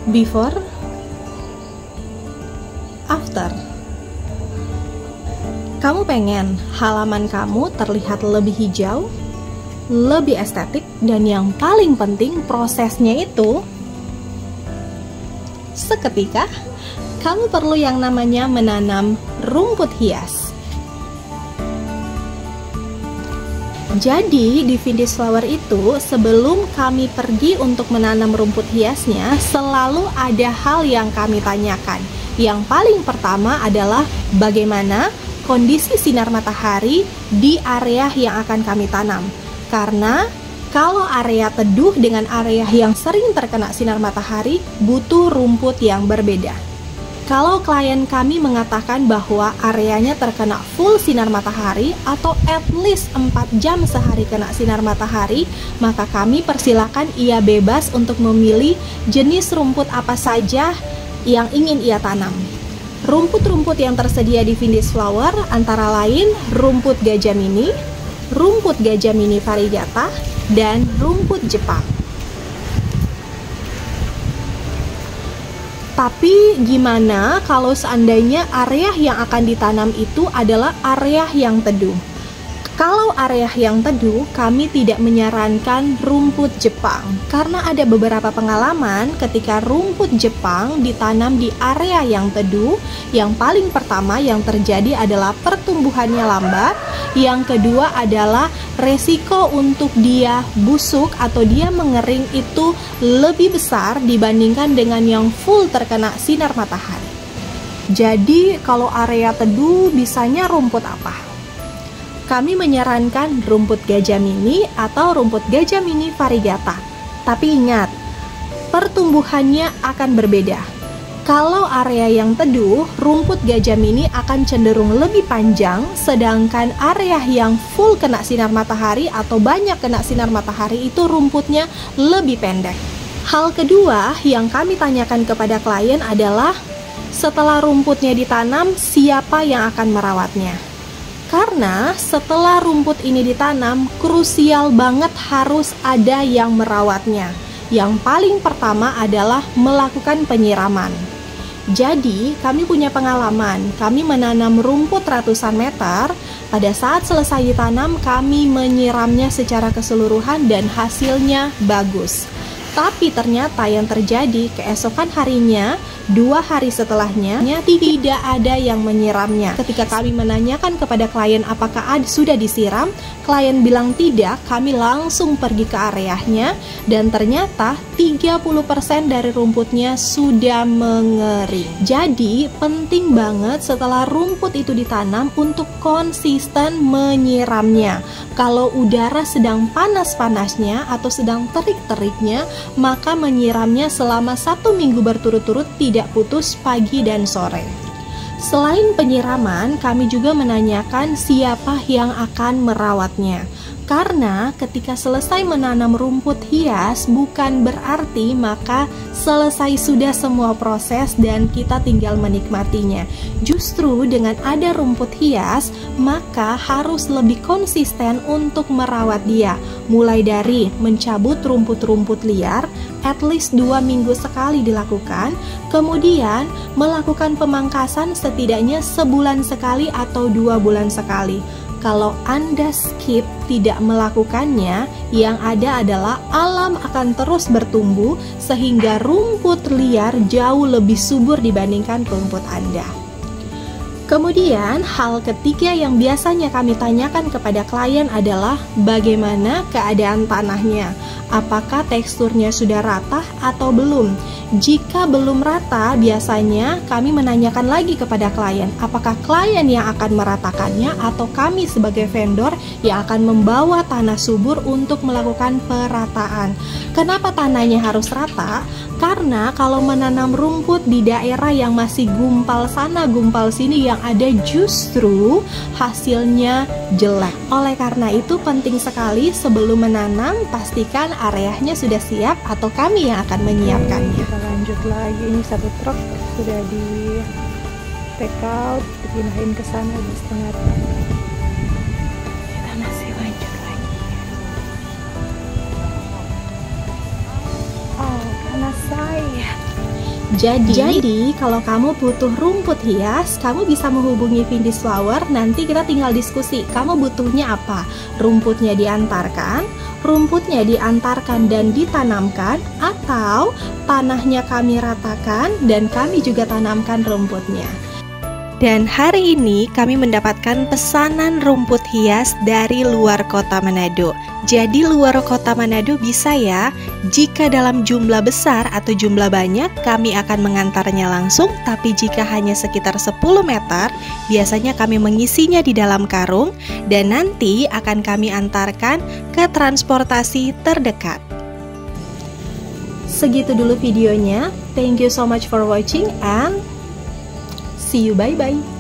Before, after. Kamu pengen halaman kamu terlihat lebih hijau, lebih estetik, dan yang paling penting prosesnya itu seketika kamu perlu yang namanya menanam rumput hias. Jadi di Vintage Flower itu, sebelum kami pergi untuk menanam rumput hiasnya, selalu ada hal yang kami tanyakan. Yang paling pertama adalah bagaimana kondisi sinar matahari di area yang akan kami tanam. Karena kalau area teduh dengan area yang sering terkena sinar matahari, butuh rumput yang berbeda. Kalau klien kami mengatakan bahwa areanya terkena full sinar matahari atau at least 4 jam sehari kena sinar matahari, maka kami persilakan ia bebas untuk memilih jenis rumput apa saja yang ingin ia tanam. Rumput-rumput yang tersedia di Vintage Flower antara lain rumput gajah mini, rumput gajah mini variegata, dan rumput Jepang. Tapi gimana kalau seandainya area yang akan ditanam itu adalah area yang teduh? Kalau area yang teduh, kami tidak menyarankan rumput Jepang karena ada beberapa pengalaman ketika rumput Jepang ditanam di area yang teduh. Yang paling pertama yang terjadi adalah pertumbuhannya lambat. Yang kedua adalah resiko untuk dia busuk atau dia mengering itu lebih besar dibandingkan dengan yang full terkena sinar matahari. Jadi kalau area teduh bisanya rumput apa? Kami menyarankan rumput gajah mini atau rumput gajah mini variegata. Tapi ingat, pertumbuhannya akan berbeda. Kalau area yang teduh, rumput gajah mini akan cenderung lebih panjang, sedangkan area yang full kena sinar matahari atau banyak kena sinar matahari itu rumputnya lebih pendek. Hal kedua yang kami tanyakan kepada klien adalah setelah rumputnya ditanam, siapa yang akan merawatnya? Karena setelah rumput ini ditanam, krusial banget harus ada yang merawatnya. Yang paling pertama adalah melakukan penyiraman. Jadi, kami punya pengalaman, kami menanam rumput ratusan meter. Pada saat selesai ditanam, kami menyiramnya secara keseluruhan dan hasilnya bagus. Tapi ternyata yang terjadi keesokan harinya, 2 hari setelahnya, tidak ada yang menyiramnya. Ketika kami menanyakan kepada klien apakah sudah disiram, klien bilang tidak. Kami langsung pergi ke areanya dan ternyata 30% dari rumputnya sudah mengering. Jadi penting banget setelah rumput itu ditanam untuk konsisten menyiramnya. Kalau udara sedang panas-panasnya atau sedang terik-teriknya, maka menyiramnya selama 1 minggu berturut-turut tidak putus pagi dan sore. Selain penyiraman, kami juga menanyakan siapa yang akan merawatnya. Karena ketika selesai menanam rumput hias bukan berarti maka selesai sudah semua proses dan kita tinggal menikmatinya. Justru dengan ada rumput hias maka harus lebih konsisten untuk merawat dia. Mulai dari mencabut rumput-rumput liar at least 2 minggu sekali dilakukan, kemudian melakukan pemangkasan setidaknya sebulan sekali atau 2 bulan sekali. Kalau Anda skip tidak melakukannya, yang ada adalah alam akan terus bertumbuh sehingga rumput liar jauh lebih subur dibandingkan rumput Anda. Kemudian, hal ketiga yang biasanya kami tanyakan kepada klien adalah bagaimana keadaan tanahnya. Apakah teksturnya sudah rata atau belum? Jika belum rata, biasanya kami menanyakan lagi kepada klien, apakah klien yang akan meratakannya atau kami sebagai vendor yang akan membawa tanah subur untuk melakukan perataan. Kenapa tanahnya harus rata? Karena kalau menanam rumput di daerah yang masih gumpal sana, gumpal sini, yang ada justru hasilnya jelek. Oleh karena itu penting sekali sebelum menanam, pastikan areanya sudah siap atau kami yang akan menyiapkannya. Kita lanjut lagi, ini 1 truk sudah di take out, dipindahin ke sana di setengah truk. Kita masih lanjut lagi. Oh, karena saya Jadi kalau kamu butuh rumput hias, kamu bisa menghubungi Vindis Flower. Nanti kita tinggal diskusi, kamu butuhnya apa? Rumputnya diantarkan, rumputnya diantarkan dan ditanamkan, atau tanahnya kami ratakan dan kami juga tanamkan rumputnya. Dan hari ini kami mendapatkan pesanan rumput hias dari luar kota Manado. Jadi luar kota Manado bisa ya, jika dalam jumlah besar atau jumlah banyak kami akan mengantarnya langsung. Tapi jika hanya sekitar 10 meter, biasanya kami mengisinya di dalam karung dan nanti akan kami antarkan ke transportasi terdekat. Segitu dulu videonya. Thank you so much for watching and see you, bye-bye.